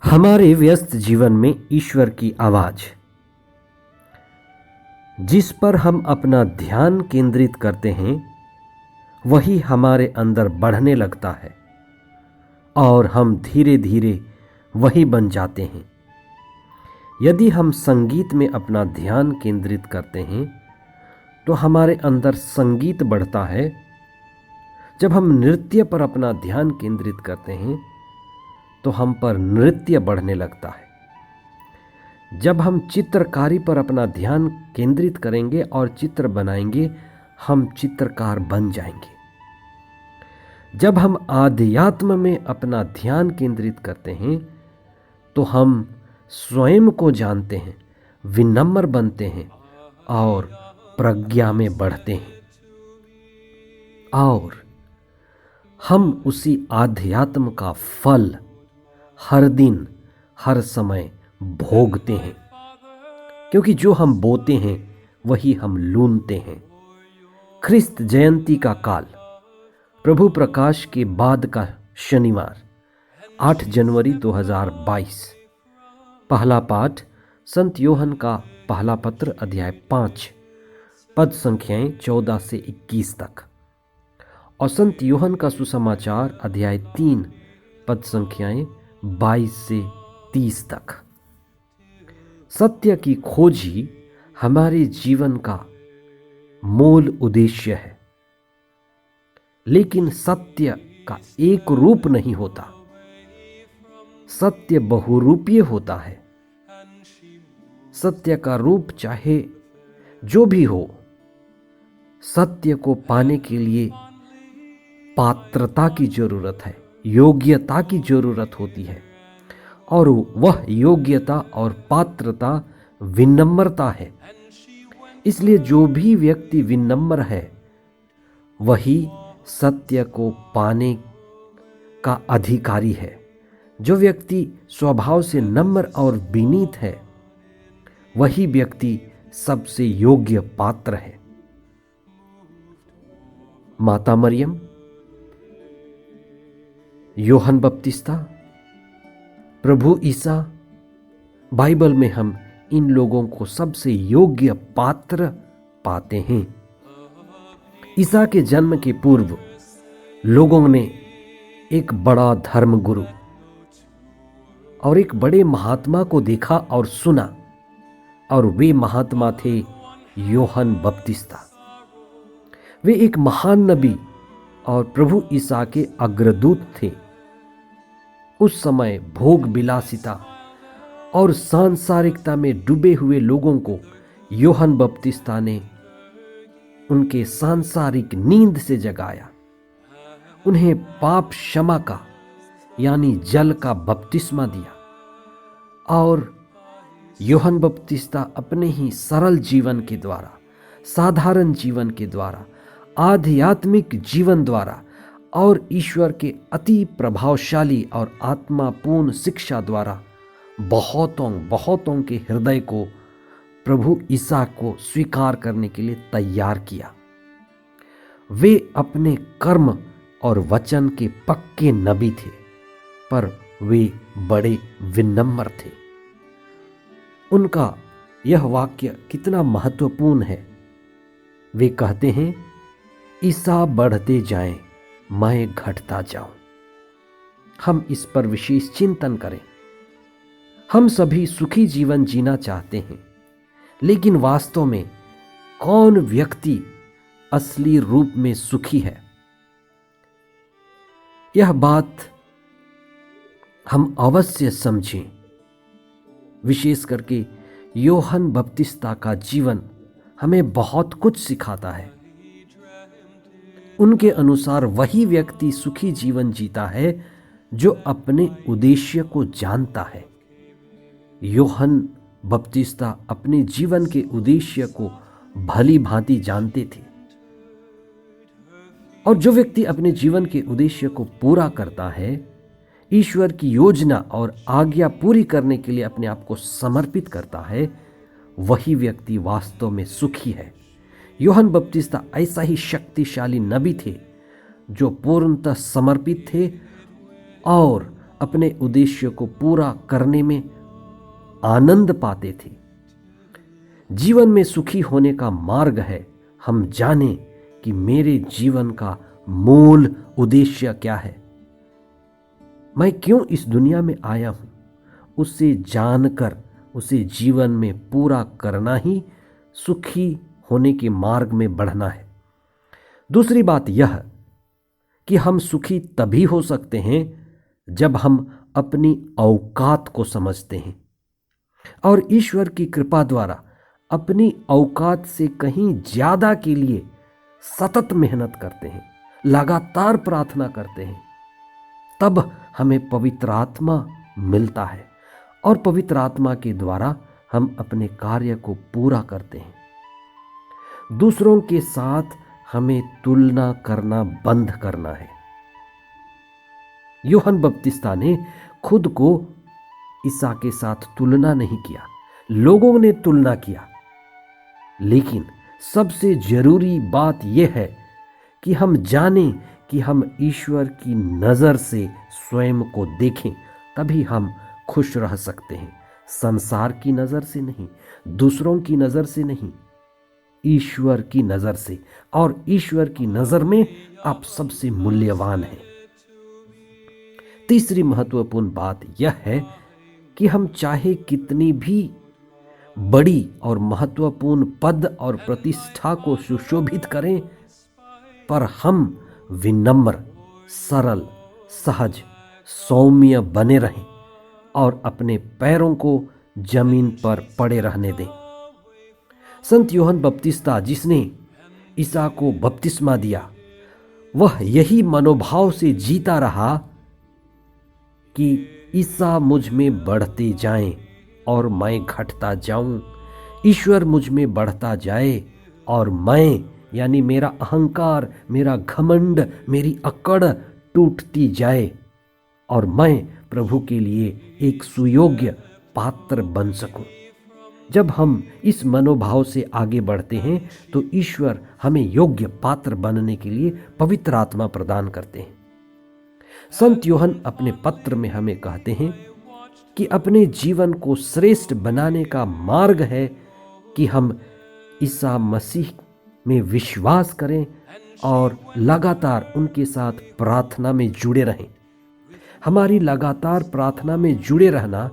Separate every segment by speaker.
Speaker 1: हमारे व्यस्त जीवन में ईश्वर की आवाज, जिस पर हम अपना ध्यान केंद्रित करते हैं, वही हमारे अंदर बढ़ने लगता है और हम धीरे धीरे वही बन जाते हैं। यदि हम संगीत में अपना ध्यान केंद्रित करते हैं तो हमारे अंदर संगीत बढ़ता है। जब हम नृत्य पर अपना ध्यान केंद्रित करते हैं तो हम पर नृत्य बढ़ने लगता है। जब हम चित्रकारी पर अपना ध्यान केंद्रित करेंगे और चित्र बनाएंगे, हम चित्रकार बन जाएंगे। जब हम आध्यात्म में अपना ध्यान केंद्रित करते हैं तो हम स्वयं को जानते हैं, विनम्र बनते हैं और प्रज्ञा में बढ़ते हैं और हम उसी आध्यात्म का फल हर दिन हर समय भोगते हैं, क्योंकि जो हम बोते हैं वही हम लूनते हैं। ख्रिस्त जयंती का काल, प्रभु प्रकाश के बाद का शनिवार 8 जनवरी 2022। पहला पाठ संत योहन का पहला पत्र अध्याय 5 पद संख्याएं 14 से 21 तक और संत योहन का सुसमाचार अध्याय 3 पद संख्याएं 22 से 30 तक। सत्य की खोज ही हमारे जीवन का मूल उद्देश्य है, लेकिन सत्य का एक रूप नहीं होता। सत्य बहुरूपीय होता है। सत्य का रूप चाहे जो भी हो, सत्य को पाने के लिए पात्रता की जरूरत है, योग्यता की जरूरत होती है और वह योग्यता और पात्रता विनम्रता है। इसलिए जो भी व्यक्ति विनम्र है वही सत्य को पाने का अधिकारी है। जो व्यक्ति स्वभाव से नम्र और विनीत है वही व्यक्ति सबसे योग्य पात्र है। माता मरियम, योहन बपतिस्ता, प्रभु ईसा, बाइबल में हम इन लोगों को सबसे योग्य पात्र पाते हैं। ईसा के जन्म के पूर्व लोगों ने एक बड़ा धर्मगुरु और एक बड़े महात्मा को देखा और सुना, और वे महात्मा थे योहन बपतिस्ता। वे एक महान नबी और प्रभु ईसा के अग्रदूत थे। उस समय भोग विलासिता और सांसारिकता में डूबे हुए लोगों को योहन बपतिस्ता ने उनके सांसारिक नींद से जगाया। उन्हें पाप क्षमा का यानी जल का बपतिस्मा दिया और योहन बपतिस्ता अपने ही सरल जीवन के द्वारा, साधारण जीवन के द्वारा, आध्यात्मिक जीवन द्वारा और ईश्वर के अति प्रभावशाली और आत्मापूर्ण शिक्षा द्वारा बहुतों के हृदय को प्रभु ईसा को स्वीकार करने के लिए तैयार किया। वे अपने कर्म और वचन के पक्के नबी थे, पर वे बड़े विनम्र थे। उनका यह वाक्य कितना महत्वपूर्ण है। वे कहते हैं, ईसा बढ़ते जाएं, मैं घटता जाऊं। हम इस पर विशेष चिंतन करें। हम सभी सुखी जीवन जीना चाहते हैं, लेकिन वास्तव में कौन व्यक्ति असली रूप में सुखी है? यह बात हम अवश्य समझें। विशेष करके योहन बपतिस्ता का जीवन हमें बहुत कुछ सिखाता है। उनके अनुसार वही व्यक्ति सुखी जीवन जीता है जो अपने उद्देश्य को जानता है। योहन बपतिस्ता अपने जीवन के उद्देश्य को भली भांति जानते थे और जो व्यक्ति अपने जीवन के उद्देश्य को पूरा करता है, ईश्वर की योजना और आज्ञा पूरी करने के लिए अपने आप को समर्पित करता है, वही व्यक्ति वास्तव में सुखी है। योहन बपतिस्ता ऐसा ही शक्तिशाली नबी थे जो पूर्णतः समर्पित थे और अपने उद्देश्य को पूरा करने में आनंद पाते थे। जीवन में सुखी होने का मार्ग है हम जाने कि मेरे जीवन का मूल उद्देश्य क्या है, मैं क्यों इस दुनिया में आया हूं, उसे जानकर उसे जीवन में पूरा करना ही सुखी होने के मार्ग में बढ़ना है। दूसरी बात यह कि हम सुखी तभी हो सकते हैं जब हम अपनी औकात को समझते हैं और ईश्वर की कृपा द्वारा अपनी औकात से कहीं ज्यादा के लिए सतत मेहनत करते हैं, लगातार प्रार्थना करते हैं। तब हमें पवित्र आत्मा मिलता है और पवित्र आत्मा के द्वारा हम अपने कार्य को पूरा करते हैं। दूसरों के साथ हमें तुलना करना बंद करना है। यूहन्ना बपतिस्ता ने खुद को ईसा के साथ तुलना नहीं किया, लोगों ने तुलना किया। लेकिन सबसे जरूरी बात यह है कि हम जानें कि हम ईश्वर की नज़र से स्वयं को देखें, तभी हम खुश रह सकते हैं। संसार की नज़र से नहीं, दूसरों की नज़र से नहीं, ईश्वर की नज़र से। और ईश्वर की नज़र में आप सबसे मूल्यवान हैं। तीसरी महत्वपूर्ण बात यह है कि हम चाहे कितनी भी बड़ी और महत्वपूर्ण पद और प्रतिष्ठा को सुशोभित करें, पर हम विनम्र, सरल, सहज, सौम्य बने रहें और अपने पैरों को जमीन पर पड़े रहने दें। संत यूहन्ना बपतिस्ता जिसने ईसा को बपतिस्मा दिया, वह यही मनोभाव से जीता रहा कि ईसा मुझ में बढ़ते जाएं और मैं घटता जाऊं, ईश्वर मुझ में बढ़ता जाए और मैं यानी मेरा अहंकार, मेरा घमंड, मेरी अकड़ टूटती जाए और मैं प्रभु के लिए एक सुयोग्य पात्र बन सकूं। जब हम इस मनोभाव से आगे बढ़ते हैं तो ईश्वर हमें योग्य पात्र बनने के लिए पवित्र आत्मा प्रदान करते हैं। संत यूहन्ना अपने पत्र में हमें कहते हैं कि अपने जीवन को श्रेष्ठ बनाने का मार्ग है कि हम ईसा मसीह में विश्वास करें और लगातार उनके साथ प्रार्थना में जुड़े रहें। हमारी लगातार प्रार्थना में जुड़े रहना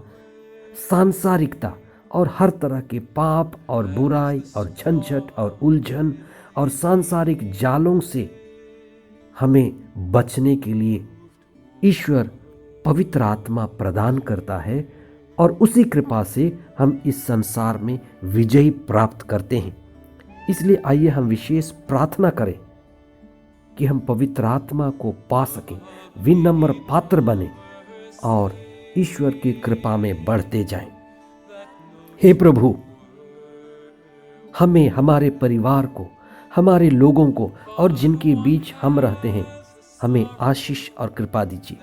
Speaker 1: सांसारिकता और हर तरह के पाप और बुराई और झंझट और उलझन और सांसारिक जालों से हमें बचने के लिए ईश्वर पवित्र आत्मा प्रदान करता है और उसी कृपा से हम इस संसार में विजय प्राप्त करते हैं। इसलिए आइए हम विशेष प्रार्थना करें कि हम पवित्र आत्मा को पा सकें, विनम्र पात्र बने और ईश्वर की कृपा में बढ़ते जाएं। हे प्रभु, हमें, हमारे परिवार को, हमारे लोगों को और जिनके बीच हम रहते हैं, हमें आशीष और कृपा दीजिए।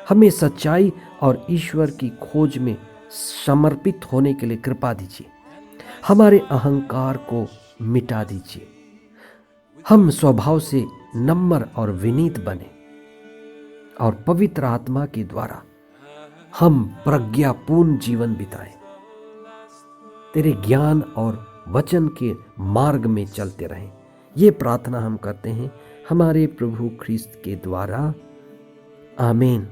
Speaker 1: हमें सच्चाई और ईश्वर की खोज में समर्पित होने के लिए कृपा दीजिए। हमारे अहंकार को मिटा दीजिए। हम स्वभाव से नम्र और विनीत बने और पवित्र आत्मा के द्वारा हम प्रज्ञापूर्ण जीवन बिताएं। तेरे ज्ञान और वचन के मार्ग में चलते रहें। ये प्रार्थना हम करते हैं हमारे प्रभु ख्रिस्त के द्वारा। आमीन।